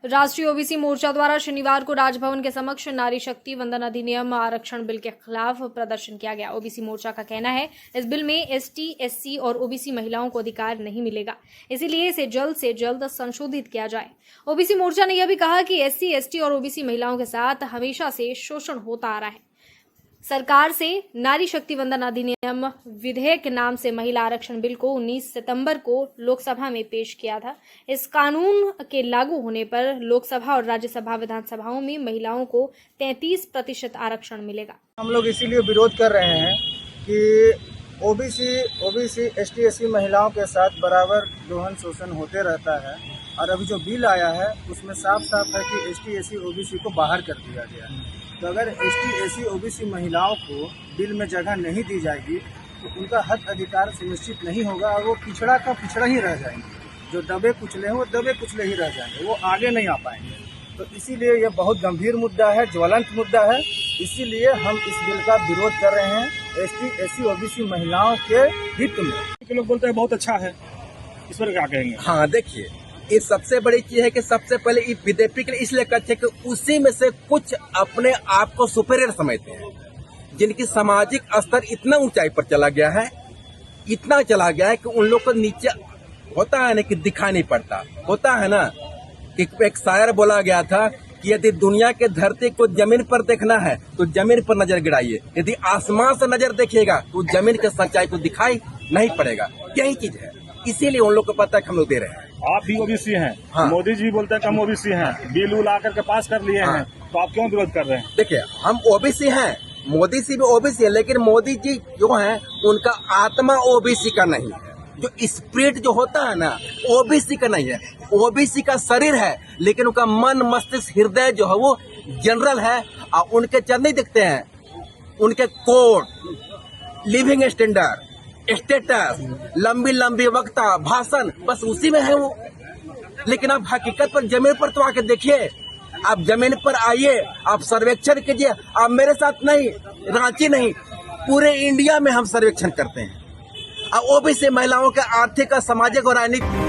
राष्ट्रीय ओबीसी मोर्चा द्वारा शनिवार को राजभवन के समक्ष नारी शक्ति वंदन अधिनियम आरक्षण बिल के खिलाफ प्रदर्शन किया गया। ओबीसी मोर्चा का कहना है इस बिल में एसटी, एससी और ओबीसी महिलाओं को अधिकार नहीं मिलेगा, इसीलिए इसे जल्द से जल्द संशोधित किया जाए। ओबीसी मोर्चा ने यह भी कहा कि एससी, एसटी और ओबीसी महिलाओं के साथ हमेशा से शोषण होता आ रहा है। सरकार से नारी शक्ति वंदन अधिनियम विधेयक के नाम से महिला आरक्षण बिल को 19 सितंबर को लोकसभा में पेश किया था। इस कानून के लागू होने पर लोकसभा और राज्यसभा विधानसभाओं में महिलाओं को 33% आरक्षण मिलेगा। हम लोग इसीलिए विरोध कर रहे हैं कि ओबीसी एसटी एससी महिलाओं के साथ बराबर दोहन शोषण होते रहता है और अभी जो बिल आया है उसमें साफ साफ है कि एसटी एससी ओबीसी को बाहर कर दिया गया है। तो अगर एसटी एससी ओबीसी महिलाओं को बिल में जगह नहीं दी जाएगी तो उनका हक अधिकार सुनिश्चित नहीं होगा और वो पिछड़ा का पिछड़ा ही रह जाएंगे। जो दबे कुचले हैं वो दबे कुचले ही रह जाएंगे, वो आगे नहीं आ पाएंगे। तो इसीलिए ये बहुत गंभीर मुद्दा है, ज्वलंत मुद्दा है। इसीलिए हम इस बिल का विरोध कर रहे हैं एसटी एससी ओबीसी महिलाओं के हित में। लोग बोलते हैं बहुत अच्छा है, इस पर क्या कहेंगे? हाँ, देखिए, ये सबसे बड़ी चीज है कि सबसे पहले इस बीजेपी के लिए इसलिए कहते हैं कि उसी में से कुछ अपने आप को सुपीरियर समझते हैं, जिनकी सामाजिक स्तर इतना ऊंचाई पर चला गया है, इतना चला गया है कि उन लोग को नीचे होता है ना कि दिखा नहीं पड़ता। होता है ना कि एक शायर बोला गया था कि यदि दुनिया के धरती को जमीन पर देखना है तो जमीन पर नजर गिराइए, यदि आसमान से नजर देखिएगा तो जमीन के सच्चाई को दिखाई नहीं पड़ेगा। यही चीज है, इसीलिए उन लोग को पता है कि हम लोग दे रहे हैं। आप भी ओबीसी हैं, हाँ। मोदी जी बोलते हैं कि हम ओबीसी हैं, बिल उल आकर के पास कर लिए हैं, तो आप क्यों विरोध कर रहे हैं? देखिए, हम ओबीसी हैं, मोदी जी भी ओबीसी है, लेकिन मोदी जी जो हैं उनका आत्मा ओबीसी का नहीं है। जो स्पिरिट जो होता है ना ओबीसी का नहीं है। ओबीसी का शरीर है लेकिन उनका मन मस्तिष्क हृदय जो है वो जनरल है। और उनके चंद नहीं दिखते हैं, उनके कोड, लिविंग स्टैंडर्ड, स्टेटस, लंबी लंबी वक्ता, भाषण, बस उसी में है वो। लेकिन आप हकीकत पर जमीन पर तो आके देखिए, आप जमीन पर आइए, आप सर्वेक्षण कीजिए। आप मेरे साथ नहीं, रांची नहीं, पूरे इंडिया में हम सर्वेक्षण करते हैं। और ओबीसी महिलाओं के आर्थिक, सामाजिक और राजनीतिक